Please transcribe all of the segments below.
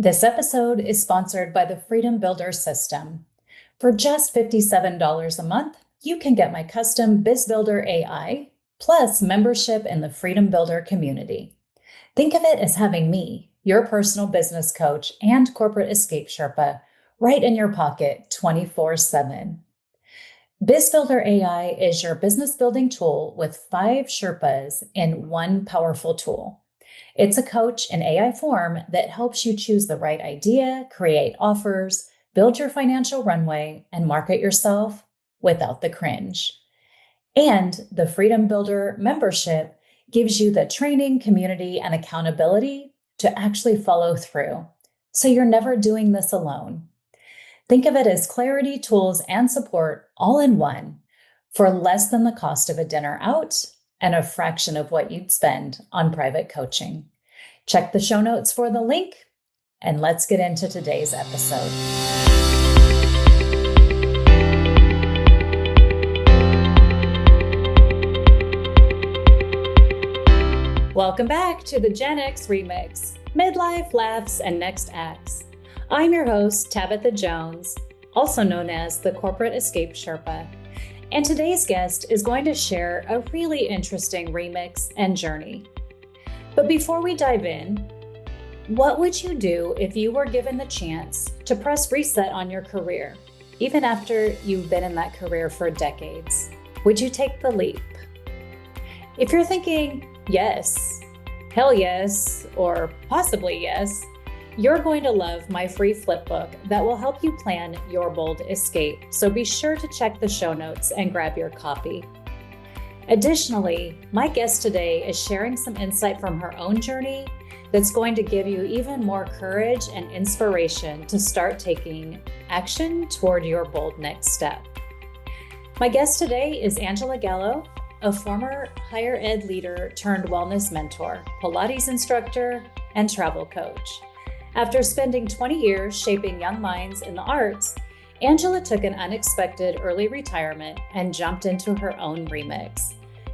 This episode is sponsored by the Freedom Builder System. For just $57 a month, you can get my custom Biz Builder AI, plus membership in the Freedom Builder community. Think of it as having me, your personal business coach and corporate escape Sherpa, right in your pocket 24/7. Biz Builder AI is your business building tool with 5 Sherpas in one powerful tool. It's a coach in AI form that helps you choose the right idea, create offers, build your financial runway, and market yourself without the cringe. And the Freedom Builder membership gives you the training, community, and accountability to actually follow through. So you're never doing this alone. Think of it as clarity, tools, and support all in one for less than the cost of a dinner out and a fraction of what you'd spend on private coaching. Check the show notes for the link, and let's get into today's episode. Welcome back to the Gen X Remix, Midlife Laughs and Next Acts. I'm your host, Tabatha Jones, also known as the Corporate Escape Sherpa. And today's guest is going to share a really interesting remix and journey. But before we dive in, what would you do if you were given the chance to press reset on your career, even after you've been in that career for decades? Would you take the leap? If you're thinking, yes, hell yes, or possibly yes, you're going to love my free flip book that will help you plan your bold escape. So be sure to check the show notes and grab your copy. Additionally, my guest today is sharing some insight from her own journey that's going to give you even more courage and inspiration to start taking action toward your bold next step. My guest today is Angela Gallo, a former higher ed leader turned wellness mentor, Pilates instructor, and travel coach. After spending 20 years shaping young minds in the arts, Angela took an unexpected early retirement and jumped into her own remix,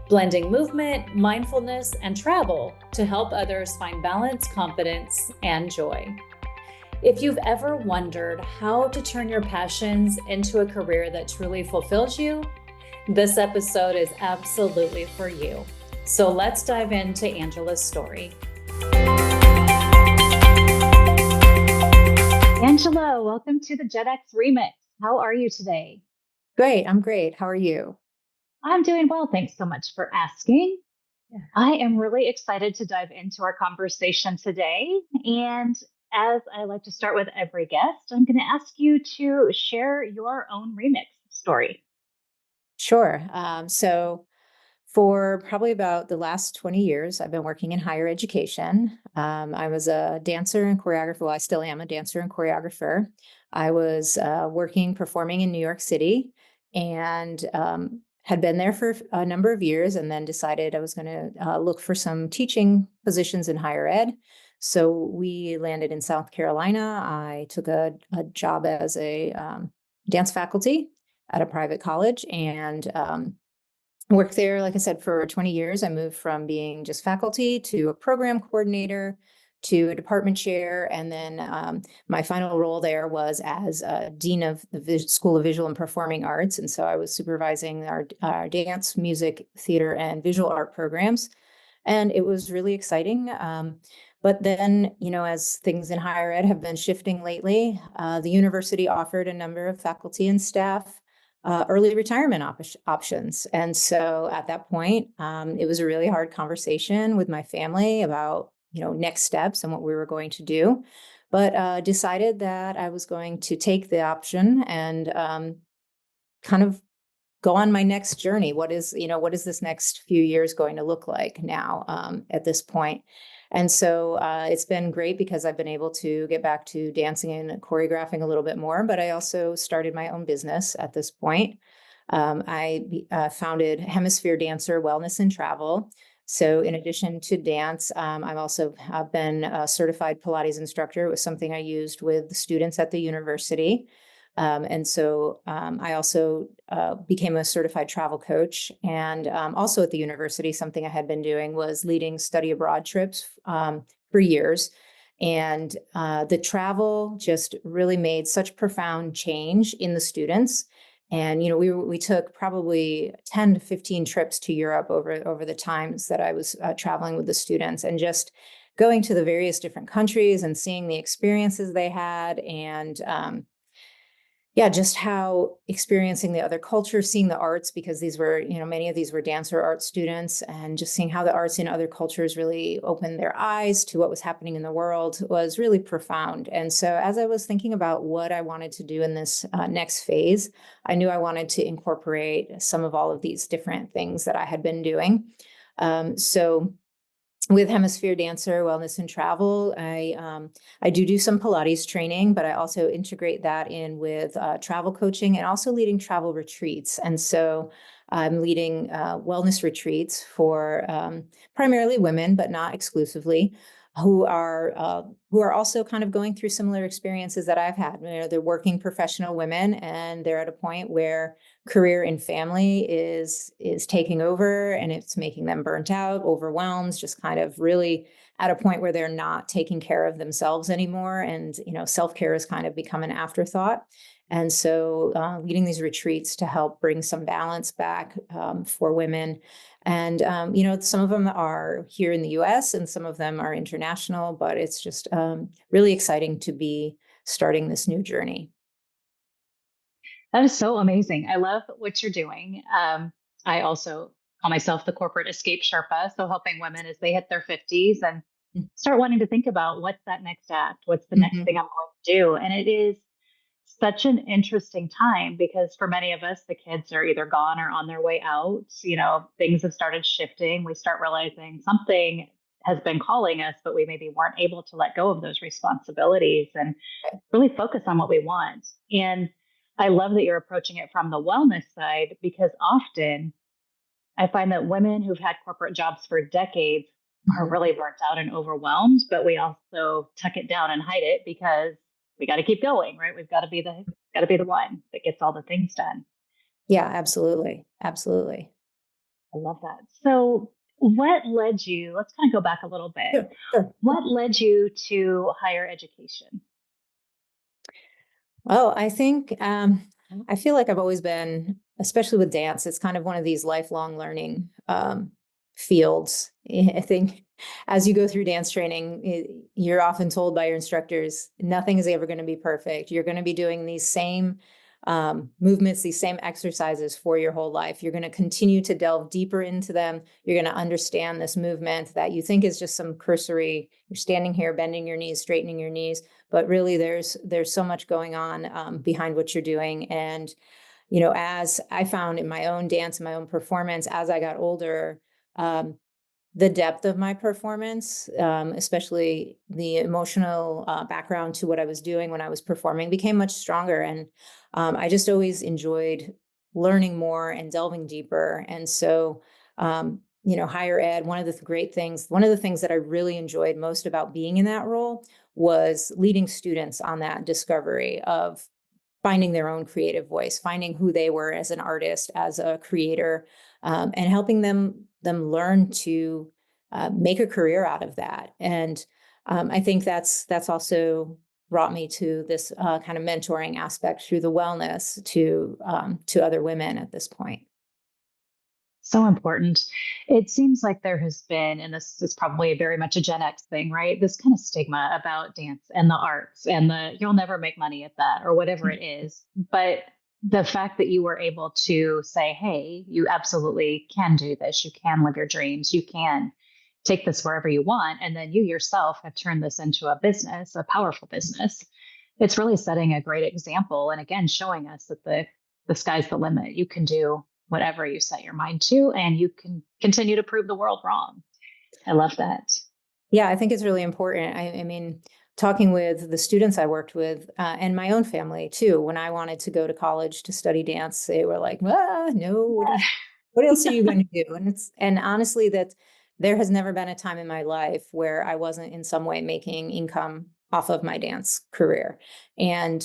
blending movement, mindfulness, and travel to help others find balance, confidence, and joy. If you've ever wondered how to turn your passions into a career that truly fulfills you, this episode is absolutely for you. So let's dive into Angela's story. Angela, welcome to the Gen X Remix. How are you today? Great. I'm great. How are you? I'm doing well. Thanks so much for asking. Yeah. I am really excited to dive into our conversation today. And as I like to start with every guest, I'm going to ask you to share your own remix story. Sure. So for probably about the last 20 years, I've been working in higher education. I was a dancer and choreographer. Well, I still am a dancer and choreographer. I was performing in New York City, and had been there for a number of years, and then decided I was going to look for some teaching positions in higher ed. So we landed in South Carolina. I took a job as a dance faculty at a private college, and worked there, like I said, for 20 years. I moved from being just faculty to a program coordinator to a department chair. And then my final role there was as dean of the School of Visual and Performing Arts. And so I was supervising our dance, music, theater, and visual art programs. And it was really exciting. But then, as things in higher ed have been shifting lately, the university offered a number of faculty and staff early retirement options. And so at that point, it was a really hard conversation with my family about, next steps and what we were going to do, but decided that I was going to take the option and kind of go on my next journey. What is this next few years going to look like now at this point? And so it's been great because I've been able to get back to dancing and choreographing a little bit more, but I also started my own business at this point. I founded Hemisphere Dancer Wellness and Travel. So in addition to dance, I've also been a certified Pilates instructor. It was something I used with students at the university. And so I also became a certified travel coach. And also at the university, something I had been doing was leading study abroad trips for years. And the travel just really made such profound change in the students. And we took probably 10 to 15 trips to Europe over the times that I was traveling with the students, and just going to the various different countries and seeing the experiences they had, and yeah, just how experiencing the other cultures, seeing the arts, because these were, many of these were dance or art students, and just seeing how the arts in other cultures really opened their eyes to what was happening in the world was really profound. And so, as I was thinking about what I wanted to do in this next phase, I knew I wanted to incorporate some of all of these different things that I had been doing. So, with Hemisphere Dancer Wellness and Travel, I do some Pilates training, but I also integrate that in with travel coaching and also leading travel retreats. And so I'm leading wellness retreats for primarily women, but not exclusively, who are also kind of going through similar experiences that I've had. They're working professional women, and they're at a point where career and family is taking over, and it's making them burnt out, overwhelmed, just kind of really at a point where they're not taking care of themselves anymore, and self-care has kind of become an afterthought. And so leading these retreats to help bring some balance back for women. And some of them are here in the US and some of them are international, but it's just really exciting to be starting this new journey. That is so amazing. I love what you're doing. I also call myself the corporate escape Sherpa. So helping women as they hit their 50s and start wanting to think about what's that next act? What's the next Mhm. thing I'm going to do? And it is such an interesting time because for many of us, the kids are either gone or on their way out. Things have started shifting. We start realizing something has been calling us, but we maybe weren't able to let go of those responsibilities and really focus on what we want. And I love that you're approaching it from the wellness side because often I find that women who've had corporate jobs for decades are Mhm. really burnt out and overwhelmed, but we also tuck it down and hide it because we got to keep going, right? We've got to be the one that gets all the things done. Yeah, absolutely. Absolutely. I love that. So, what led you? Let's kind of go back a little bit. Sure, sure. What led you to higher education? Well, I feel like I've always been, especially with dance, it's kind of one of these lifelong learning fields. I think as you go through dance training, you're often told by your instructors, nothing is ever going to be perfect. You're going to be doing these same movements, these same exercises for your whole life. You're going to continue to delve deeper into them. You're going to understand this movement that you think is just some cursory, you're standing here, bending your knees, straightening your knees, but really there's so much going on behind what you're doing. And as I found in my own dance and my own performance as I got older, um, the depth of my performance, especially the emotional background to what I was doing when I was performing, became much stronger. And I just always enjoyed learning more and delving deeper. And so, higher ed, one of the things that I really enjoyed most about being in that role was leading students on that discovery of finding their own creative voice, finding who they were as an artist, as a creator, and helping them learn to make a career out of that. And I think that's also brought me to this kind of mentoring aspect through the wellness to other women at this point. So important. It seems like there has been, and this is probably very much a Gen X thing, right? This kind of stigma about dance and the arts and the you'll never make money at that or whatever it is. But the fact that you were able to say, hey, you absolutely can do this, you can live your dreams, you can take this wherever you want. And then you yourself have turned this into a business, a powerful business. It's really setting a great example. And again, showing us that the sky's the limit. You can do whatever you set your mind to, and you can continue to prove the world wrong. I love that. Yeah, I think it's really important. I mean, talking with the students I worked with and my own family too, when I wanted to go to college to study dance, they were like, no, what else are you going to do? And honestly, that there has never been a time in my life where I wasn't in some way making income off of my dance career. And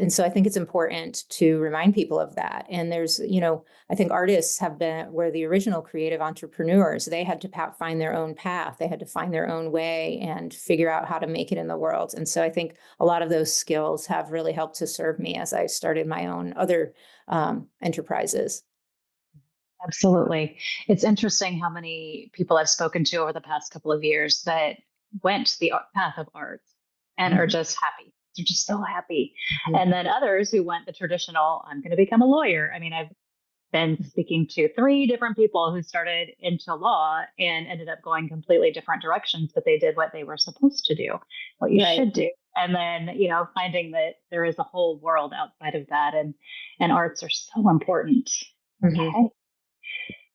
so I think it's important to remind people of that. And there's, I think artists were the original creative entrepreneurs. They had to find their own path. They had to find their own way and figure out how to make it in the world. And so I think a lot of those skills have really helped to serve me as I started my own other enterprises. Absolutely. It's interesting how many people I've spoken to over the past couple of years that went the path of art and are Mhm. just happy. They're just so happy. Mhm. And then others who went the traditional, I'm going to become a lawyer. I mean, I've been speaking to 3 different people who started into law and ended up going completely different directions, but they did what they were supposed to do, what you Right. should do. And then, finding that there is a whole world outside of that, and arts are so important. Mhm. Okay.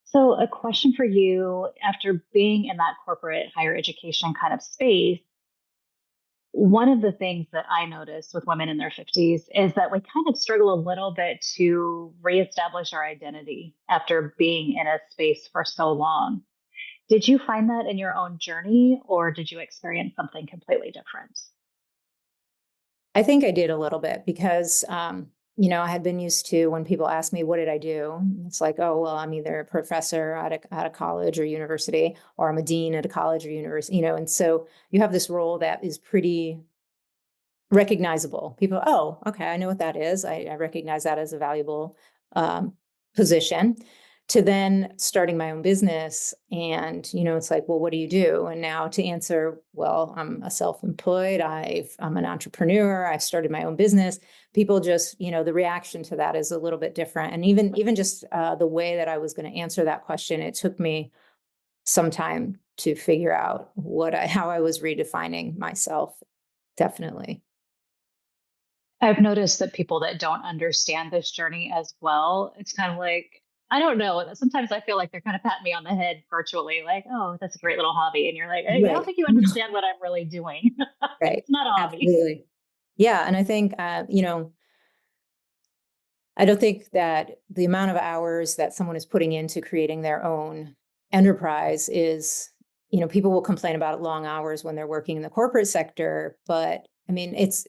So, a question for you, after being in that corporate higher education kind of space, one of the things that I notice with women in their 50s is that we kind of struggle a little bit to reestablish our identity after being in a space for so long. Did you find that in your own journey, or did you experience something completely different? I think I did a little bit because, I had been used to when people ask me, what did I do? It's like, oh, well, I'm either a professor at a college or university, or I'm a dean at a college or university, and so you have this role that is pretty recognizable. People, oh, okay, I know what that is. I recognize that as a valuable um, position. To then starting my own business, and it's like, well, what do you do? And now to answer, well, I'm a self-employed. I'm an entrepreneur. I've started my own business. People just, the reaction to that is a little bit different. And even just the way that I was going to answer that question, it took me some time to figure out how I was redefining myself. Definitely. I've noticed that people that don't understand this journey as well, it's kind of like, I don't know. Sometimes I feel like they're kind of patting me on the head virtually, like, oh, that's a great little hobby. And you're like, I don't Right. think you understand what I'm really doing. Right. It's not a hobby. Absolutely. Yeah. And I think, I don't think that the amount of hours that someone is putting into creating their own enterprise is, people will complain about long hours when they're working in the corporate sector. But I mean, it's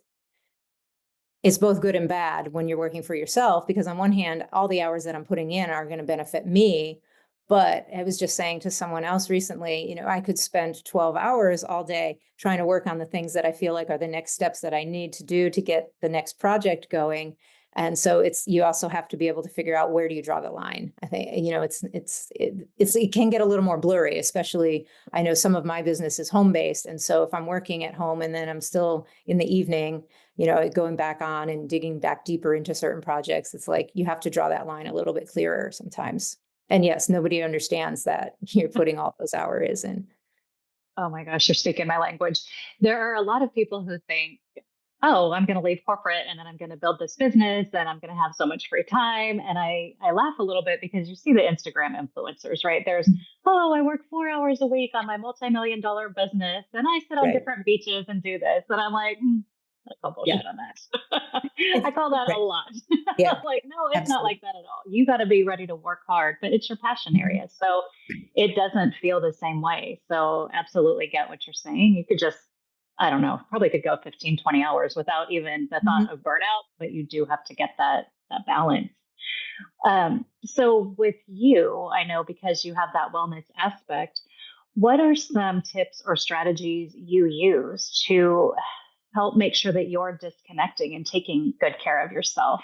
both good and bad when you're working for yourself, because on one hand, all the hours that I'm putting in are going to benefit me. But I was just saying to someone else recently, I could spend 12 hours all day trying to work on the things that I feel like are the next steps that I need to do to get the next project going. And so you also have to be able to figure out, where do you draw the line? I think, it can get a little more blurry, especially I know some of my business is home based. And so if I'm working at home and then I'm still in the evening, going back on and digging back deeper into certain projects, it's like you have to draw that line a little bit clearer sometimes. And yes, nobody understands that you're putting all those hours in. Oh my gosh, you're speaking my language. There are a lot of people who think, oh, I'm going to leave corporate and then I'm going to build this business and I'm going to have so much free time. And I laugh a little bit because you see the Instagram influencers, right? There's, oh, I work 4 hours a week on my multi-million-dollar business and I sit on Right. different beaches and do this. And I'm like, I call Yeah. bullshit on that. I call that a Right. lot. Yeah. Like, no, it's not Absolutely. like that at all. You got to be ready to work hard, but it's your passion Mhm. area. So it doesn't feel the same way. So absolutely get what you're saying. You could just, I don't know, probably could go 15, 20 hours without even the thought Mhm. of burnout, but you do have to get that balance. So with you, I know because you have that wellness aspect, what are some tips or strategies you use to help make sure that you're disconnecting and taking good care of yourself?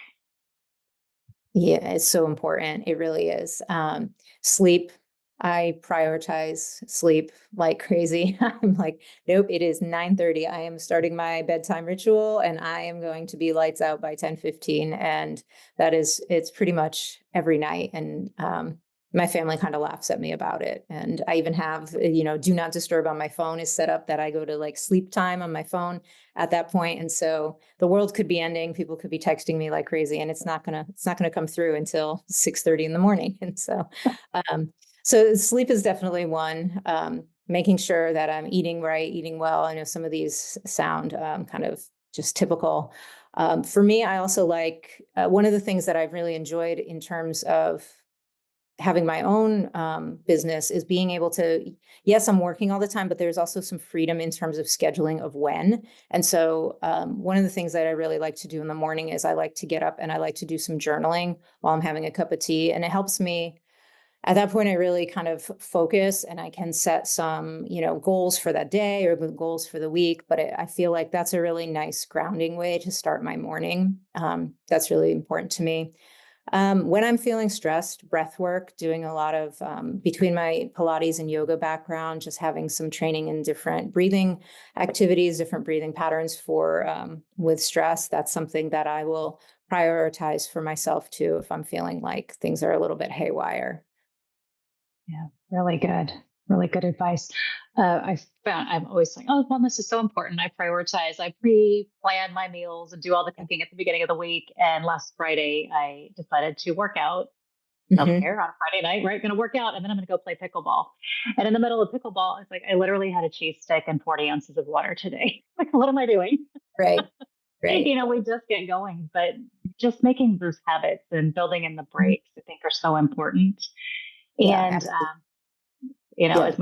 Yeah, it's so important. It really is. Sleep. I prioritize sleep like crazy. I'm like, nope, it is 9:30. I am starting my bedtime ritual and I am going to be lights out by 10:15. And it's pretty much every night. And my family kind of laughs at me about it. And I even have, do not disturb on my phone is set up that I go to like sleep time on my phone at that point. And so the world could be ending. People could be texting me like crazy, and it's not gonna come through until 6:30 in the morning. And um, so sleep is definitely one. Making sure that I'm eating right, eating well. I know some of these sound kind of just typical. For me, I also like one of the things that I've really enjoyed in terms of having my own business is being able to, yes, I'm working all the time, but there's also some freedom in terms of scheduling of when. And so one of the things that I really like to do in the morning is I like to get up and I like to do some journaling while I'm having a cup of tea. And it helps me at that point. I really kind of focus and I can set some, goals for that day or goals for the week. But I feel like that's a really nice grounding way to start my morning. That's really important to me. When I'm feeling stressed, breath work, doing a lot of between my Pilates and yoga background, just having some training in different breathing activities, different breathing patterns for with stress. That's something that I will prioritize for myself too, if I'm feeling like things are a little bit haywire. Yeah, really good. Really good advice. I'm always saying, oh, wellness is so important. I prioritize, I pre-plan my meals and do all the cooking at the beginning of the week. And last Friday, I decided to work out. Mm-hmm. Self-care on a Friday night, right? Going to work out and then I'm going to go play pickleball. And in the middle of pickleball, it's like I literally had a cheese stick and 40 ounces of water today. Like, what am I doing? Right, right. We just get going, but just making those habits and building in the breaks, I think, are so important. Yeah, And absolutely. as Yeah.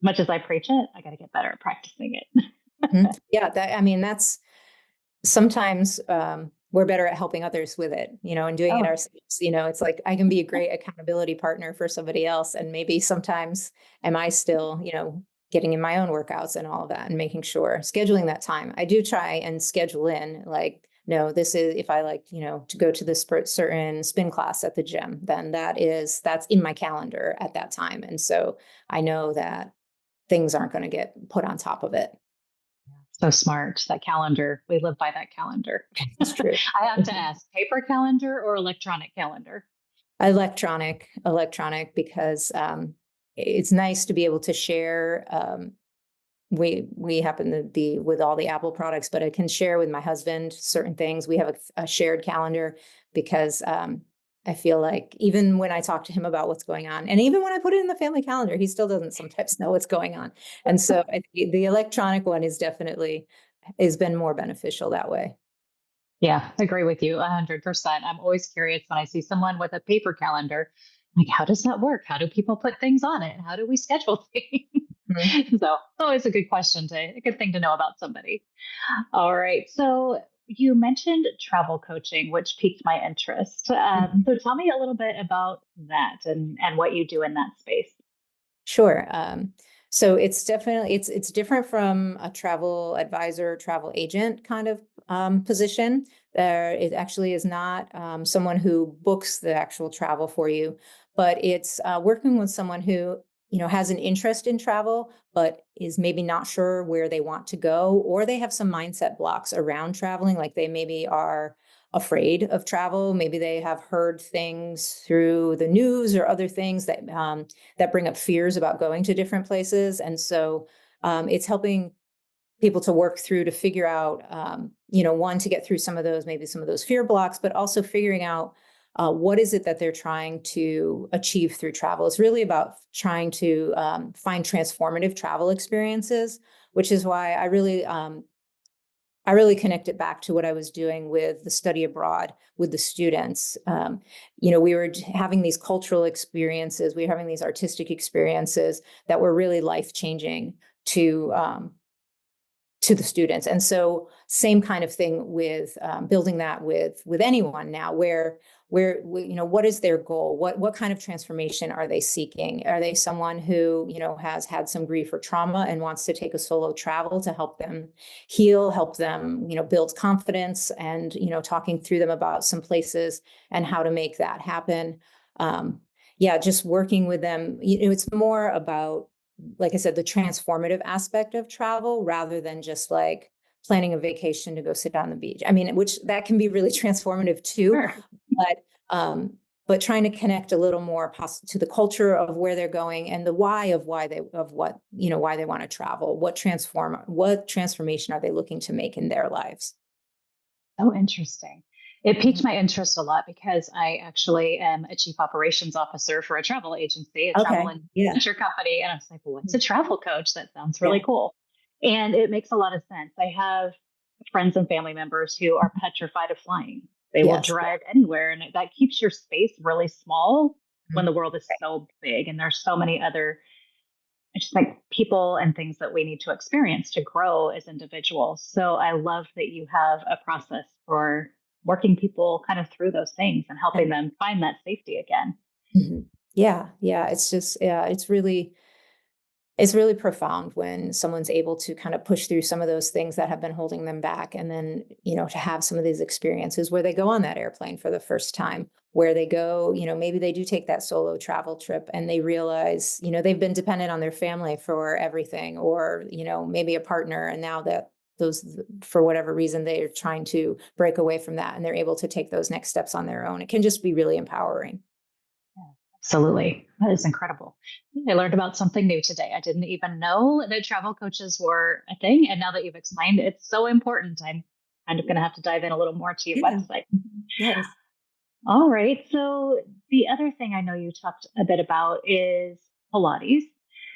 much as I preach it, I got to get better at practicing it. Mhm. Yeah, that's sometimes we're better at helping others with it, and doing it Oh, ourselves. It's like I can be a great accountability partner for somebody else. And maybe sometimes am I still, getting in my own workouts and all of that and making sure scheduling that time. I do try and schedule in like, no, this is if I like, to go to this certain spin class at the gym, then that's in my calendar at that time. And so I know that things aren't going to get put on top of it. so smart. That calendar. We live by that calendar. It's true. I have to ask, paper calendar or electronic calendar? Electronic, because it's nice to be able to share. We happen to be with all the Apple products, but I can share with my husband certain things. We have a shared calendar because I feel like even when I talk to him about what's going on, and even when I put it in the family calendar, he still doesn't sometimes know what's going on. And so the electronic one has been more beneficial that way. Yeah, I agree with you 100%. I'm always curious when I see someone with a paper calendar, like, how does that work? How do people put things on it? How do we schedule Mhm. things? So it's always a good thing to know about somebody. All right. So you mentioned travel coaching, which piqued my interest. Mhm. So tell me a little bit about that and what you do in that space. Sure. So it's definitely it's different from a travel advisor, travel agent kind of position. There, it actually is not someone who books the actual travel for you, but it's working with someone who has an interest in travel, but is maybe not sure where they want to go, or they have some mindset blocks around traveling, like they maybe are afraid of travel. Maybe they have heard things through the news or other things that bring up fears about going to different places. And so it's helping people to work through to figure out, one, to get through maybe some of those fear blocks, but also figuring out what is it that they're trying to achieve through travel. It's really about trying to find transformative travel experiences, which is why I really connect it back to what I was doing with the study abroad with the students. We were having these cultural experiences, we were having these artistic experiences that were really life changing to the students. And so same kind of thing with building that with anyone now, where what is their goal? What kind of transformation are they seeking? Are they someone who has had some grief or trauma and wants to take a solo travel to help them heal, help them build confidence, and talking through them about some places and how to make that happen. Yeah, just working with them. It's more about, like I said, the transformative aspect of travel rather than just like planning a vacation to go sit on the beach. I mean, which that can be really transformative too, Sure. but but trying to connect a little more to the culture of where they're going and the why of why they want to travel. What transformation are they looking to make in their lives? So interesting. It piqued my interest a lot because I actually am a chief operations officer for a travel agency, a travel Okay. and Yeah. adventure company. And I was like, well, what's a travel coach? That sounds really Yeah. cool. And it makes a lot of sense. I have friends and family members who are petrified of flying. They will Yes. drive anywhere, and that keeps your space really small. when the world is so big and there's so many other, I just think, people and things that we need to experience to grow as individuals. So I love that you have a process for working people kind of through those things and helping them find that safety again. Mhm. Yeah. Yeah. It's just, yeah, it's really profound when someone's able to kind of push through some of those things that have been holding them back. And then, to have some of these experiences where they go on that airplane for the first time, where they go, maybe they do take that solo travel trip and they realize, they've been dependent on their family for everything, or, maybe a partner. And now that those, for whatever reason, they're trying to break away from that and they're able to take those next steps on their own. It can just be really empowering. Absolutely. That is incredible. I learned about something new today. I didn't even know that travel coaches were a thing. And now that you've explained, it's so important. I'm kind of going to have to dive in a little more to your website. Yes. All right. So the other thing I know you talked a bit about is Pilates.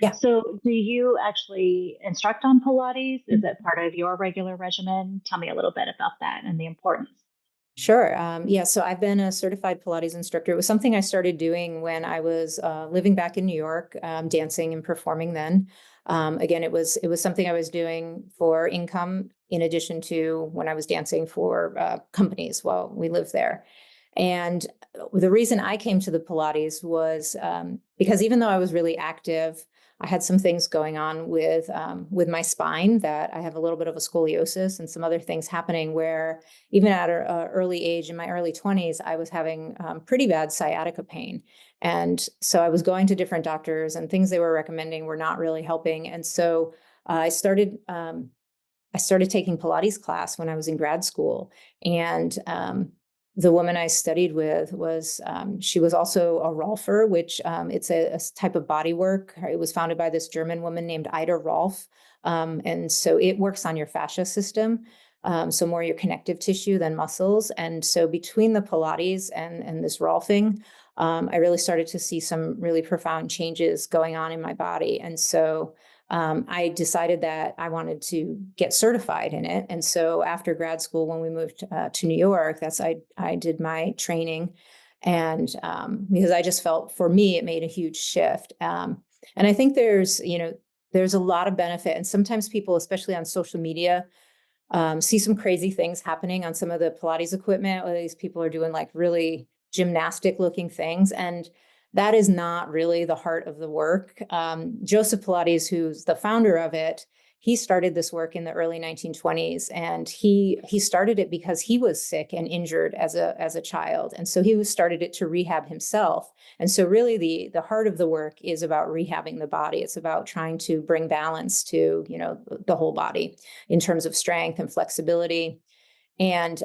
Yeah. So do you actually instruct on Pilates? Is it part of your regular regimen? Tell me a little bit about that and the importance. Sure. Yeah. So I've been a certified Pilates instructor. It was something I started doing when I was living back in New York, dancing and performing then. Again, it was something I was doing for income in addition to when I was dancing for companies while we lived there. And the reason I came to the Pilates was because even though I was really active, I had some things going on with my spine, that I have a little bit of a scoliosis and some other things happening where even at an early age, in my early 20s, I was having pretty bad sciatica pain. And so I was going to different doctors, and things they were recommending were not really helping. And so I started taking Pilates class when I was in grad school. And the woman I studied with was, she was also a Rolfer, which it's a type of body work. It was founded by this German woman named Ida Rolf. And so it works on your fascia system. So more your connective tissue than muscles. And so between the Pilates and this Rolfing, I really started to see some really profound changes going on in my body. And so I decided that I wanted to get certified in it. And so after grad school, when we moved to New York, I did my training. And because I just felt, for me, it made a huge shift. And I think there's a lot of benefit. And sometimes people, especially on social media, see some crazy things happening on some of the Pilates equipment, where these people are doing like really gymnastic looking things. And that is not really the heart of the work. Joseph Pilates, who's the founder of it, he started this work in the early 1920s, and he started it because he was sick and injured as a child, and so he started it to rehab himself. And so really the heart of the work is about rehabbing the body. It's about trying to bring balance to the whole body in terms of strength and flexibility. And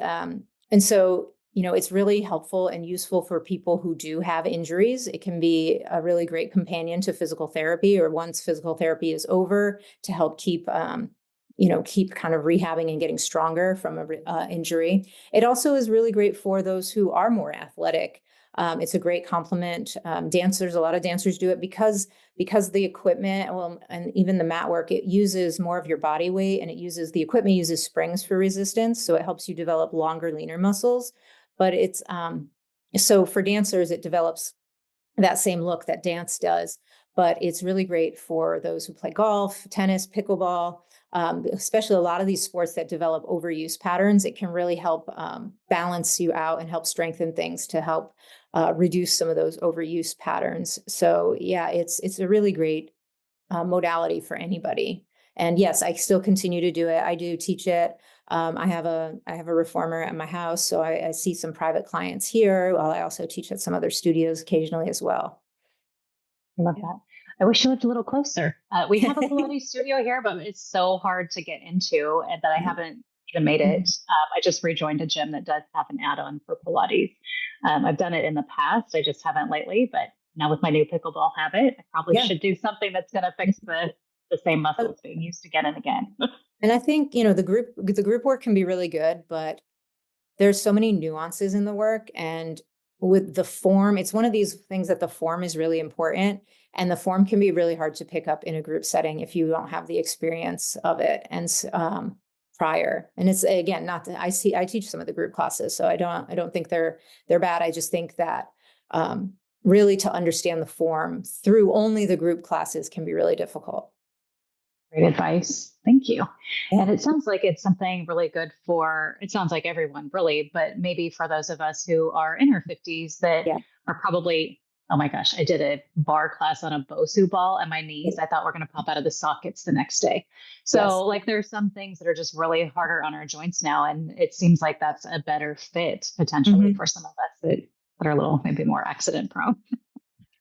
so, it's really helpful and useful for people who do have injuries. It can be a really great companion to physical therapy, or once physical therapy is over, to help keep kind of rehabbing and getting stronger from a injury. It also is really great for those who are more athletic. It's a great complement. Dancers, a lot of dancers do it because the equipment, well, and even the mat work, it uses more of your body weight, and the equipment uses springs for resistance. So it helps you develop longer, leaner muscles. But so for dancers, it develops that same look that dance does. But it's really great for those who play golf, tennis, pickleball, especially a lot of these sports that develop overuse patterns. It can really help balance you out and help strengthen things to help reduce some of those overuse patterns. So yeah, it's a really great modality for anybody. And yes, I still continue to do it. I do teach it. I have a reformer at my house, so I see some private clients here, while I also teach at some other studios occasionally as well. I love that. I wish you lived a little closer. We have a Pilates studio here, but it's so hard to get into, and that I haven't even made it. I just rejoined a gym that does have an add-on for Pilates. I've done it in the past. I just haven't lately, but now with my new pickleball habit, I probably should do something that's going to fix the same muscles being used again and again. And I think, the group work can be really good, but there's so many nuances in the work. And with the form, it's one of these things that the form is really important. And the form can be really hard to pick up in a group setting if you don't have the experience of it and prior. And it's, again, not that I teach some of the group classes, so I don't think they're bad. I just think that really to understand the form through only the group classes can be really difficult. Great advice. Thank you. Yeah. And it sounds like it's something really good for, it sounds like everyone really, but maybe for those of us who are in our 50s that Yeah. are probably, oh my gosh, I did a bar class on a Bosu ball and my knees, I thought were going to pop out of the sockets the next day. Yes. So like there's some things that are just really harder on our joints now. And it seems like that's a better fit potentially for some of us that are a little maybe more accident prone.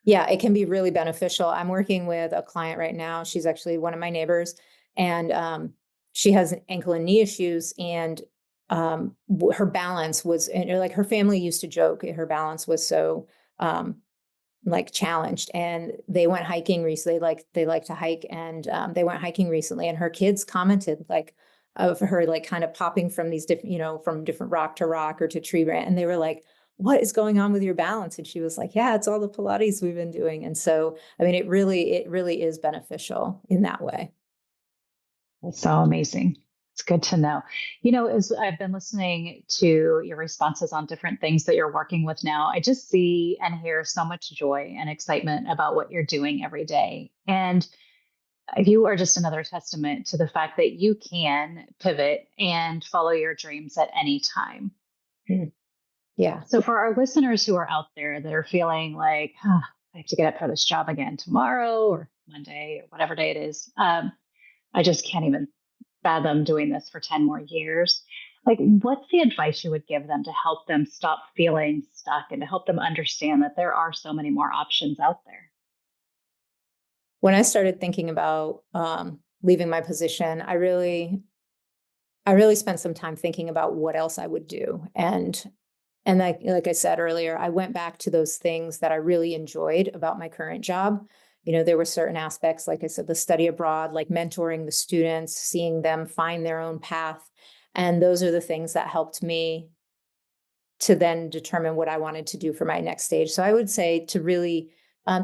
Yeah, it can be really beneficial. I'm working with a client right now. She's actually one of my neighbors, and she has ankle and knee issues. And her balance was, and like her family used to joke, her balance was so um, like challenged. And they went hiking recently. Like they like to hike, and they went hiking recently. And her kids commented like of her like kind of popping from these different, from different rock to rock or to tree branch, and they were like, what is going on with your balance? And she was like, yeah, it's all the Pilates we've been doing. And so, I mean, it really is beneficial in that way. That's so amazing. It's good to know. As I've been listening to your responses on different things that you're working with now, I just see and hear so much joy and excitement about what you're doing every day. And you are just another testament to the fact that you can pivot and follow your dreams at any time. Mm. Yeah. So, for our listeners who are out there that are feeling like, I have to get up for this job again tomorrow or Monday or whatever day it is, I just can't even fathom doing this for 10 more years. Like, what's the advice you would give them to help them stop feeling stuck and to help them understand that there are so many more options out there? When I started thinking about leaving my position, I really spent some time thinking about what else I would do. And like I said earlier, I went back to those things that I really enjoyed about my current job. There were certain aspects, like I said, the study abroad, like mentoring the students, seeing them find their own path. And those are the things that helped me to then determine what I wanted to do for my next stage. So I would say to really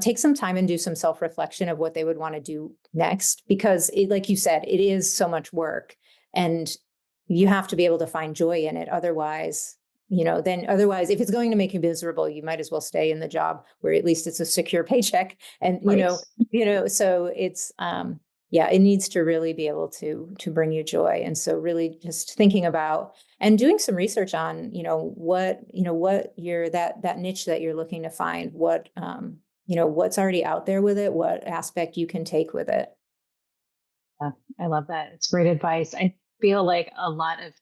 take some time and do some self-reflection of what they would want to do next, because like you said, it is so much work, and you have to be able to find joy in it. Otherwise, if it's going to make you miserable, you might as well stay in the job where at least it's a secure paycheck. And, Right. so it's, yeah, it needs to really be able to bring you joy. And so really just thinking about and doing some research on, what that niche that you're looking to find, what's already out there with it, what aspect you can take with it. Yeah, I love that. It's great advice. I feel like a lot of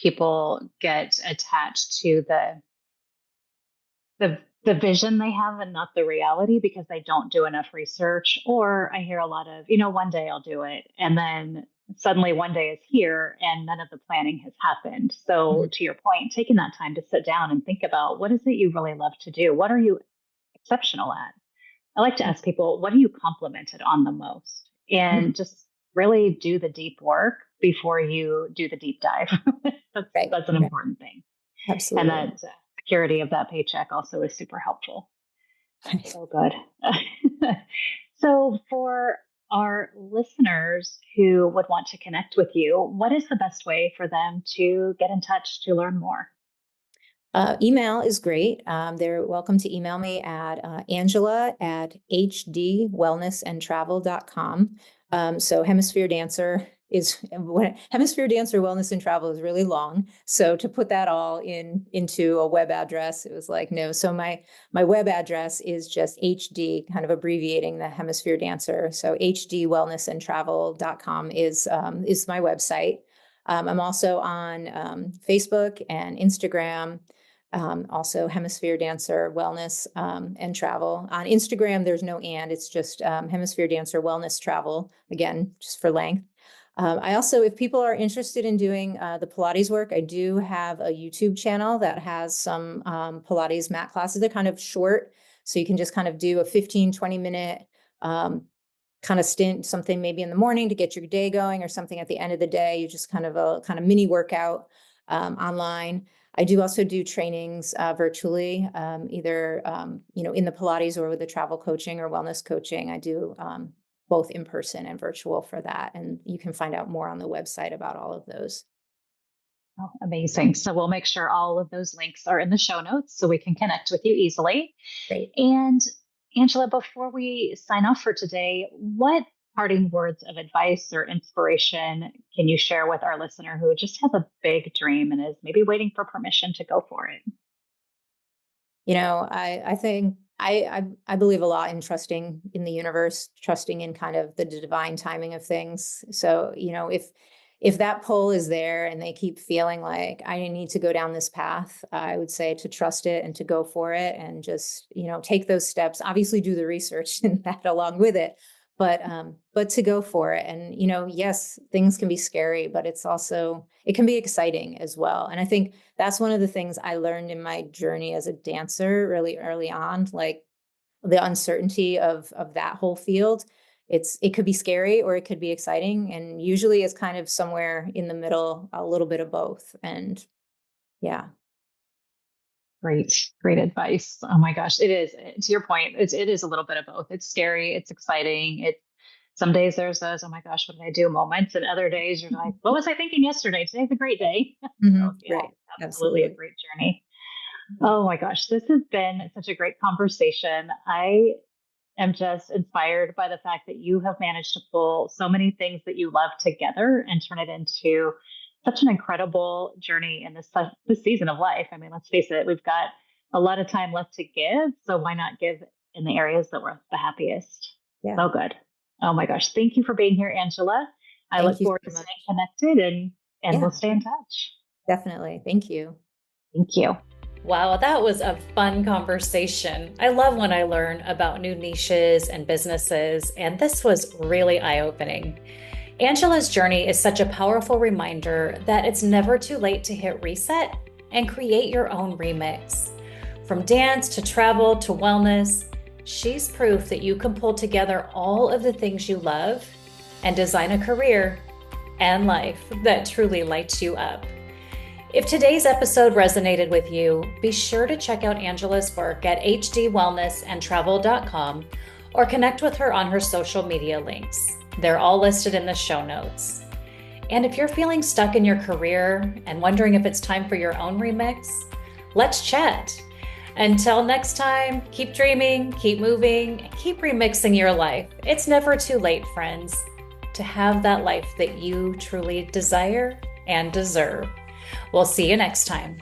people get attached to the vision they have and not the reality because they don't do enough research. Or I hear a lot of, one day I'll do it. And then suddenly one day is here and none of the planning has happened. So to your point, taking that time to sit down and think about what is it you really love to do? What are you exceptional at? I like to ask people, what are you complimented on the most? And just really do the deep work before you do the deep dive. Right. That's an Right. important thing. And Absolutely. that security of that paycheck also is super helpful. So good. So for our listeners who would want to connect with you, what is the best way for them to get in touch to learn more? Email is great. They're welcome to email me at Angela at hdwellnessandtravel.com. So Hemisphere Dancer Hemisphere Dancer Wellness and Travel is really long. So to put that all into a web address, it was like, no. So my web address is just HD, kind of abbreviating the Hemisphere Dancer. So hdwellnessandtravel.com is my website. I'm also on Facebook and Instagram. Also Hemisphere Dancer Wellness and Travel. On Instagram, there's no and, it's just Hemisphere Dancer Wellness Travel, again, just for length. I also, if people are interested in doing the Pilates work, I do have a YouTube channel that has some Pilates mat classes. They're kind of short, so you can just kind of do a 15, 20-minute kind of stint, something maybe in the morning to get your day going, or something at the end of the day. You just kind of a kind of mini workout online. I do also do trainings virtually, either in the Pilates or with the travel coaching or wellness coaching. I do both in person and virtual for that, and you can find out more on the website about all of those. Oh, amazing. So we'll make sure all of those links are in the show notes so we can connect with you easily. Great. And Angela, before we sign off for today, what parting words of advice or inspiration can you share with our listener who just has a big dream and is maybe waiting for permission to go for it? I think I believe a lot in trusting in the universe, trusting in kind of the divine timing of things. So, if that pull is there and they keep feeling like I need to go down this path, I would say to trust it and to go for it and just, take those steps. Obviously do the research in that along with it. But to go for it. And, yes, things can be scary, but it can be exciting as well. And I think that's one of the things I learned in my journey as a dancer really early on, like the uncertainty of that whole field. It could be scary or it could be exciting. And usually it's kind of somewhere in the middle, a little bit of both. And yeah. Great, great advice. Oh my gosh, it is. To your point, it is a little bit of both. It's scary, it's exciting. Some days there's those, oh my gosh, what did I do moments, and other days you're like, what was I thinking yesterday? Today's a great day. So yeah, Right. absolutely a great journey. Oh my gosh, this has been such a great conversation. I am just inspired by the fact that you have managed to pull so many things that you love together and turn it into such an incredible journey in this season of life. I mean, let's face it, we've got a lot of time left to give. So why not give in the areas that we're the happiest? Yeah. So good. Oh my gosh. Thank you for being here, Angela. I look forward to staying connected and we'll stay in touch. Definitely. Thank you. Thank you. Wow, that was a fun conversation. I love when I learn about new niches and businesses, and this was really eye-opening. Angela's journey is such a powerful reminder that it's never too late to hit reset and create your own remix. From dance to travel to wellness, she's proof that you can pull together all of the things you love and design a career and life that truly lights you up. If today's episode resonated with you, be sure to check out Angela's work at hdwellnessandtravel.com or connect with her on her social media links. They're all listed in the show notes. And if you're feeling stuck in your career and wondering if it's time for your own remix, let's chat. Until next time, keep dreaming, keep moving, and keep remixing your life. It's never too late, friends, to have that life that you truly desire and deserve. We'll see you next time.